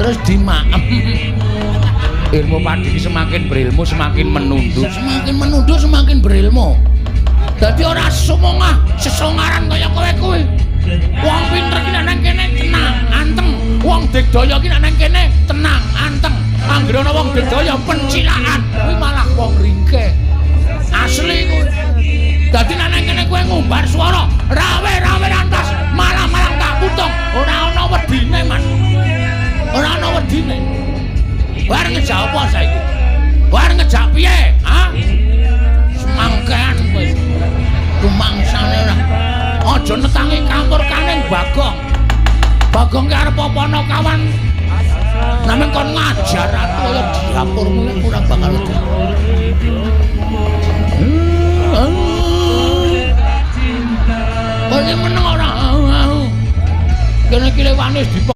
terus dimaem. Ilmu padi semakin berilmu semakin menunduk, semakin berilmu. Dadi ora sumongah sesongaran kaya kowe kuwi. Wong pinter ki nang kene tenang, anteng. Wong digdaya ki nang kene tenang, anteng. Anggere ana wong digdaya pencilaan, kuwi malah wong ringkeh. Asli kuwi. Dadi nang kene kowe ngumbar swara, rawe-rawe lantas, malah tak putung. Ora ana wedine, Mas. Ora ana wedine. Bar ngejak apa saiki? Bar ngejak piye? Ha? Semangkean kowe. Rumangsane ora. Aja netangi kampur kaning Bagong. Bagong ki arep apa kawan? Namung kon ngajar aku kaya diapurmu ora bakal wedi. Kene meneng ora. Kene ki lewanis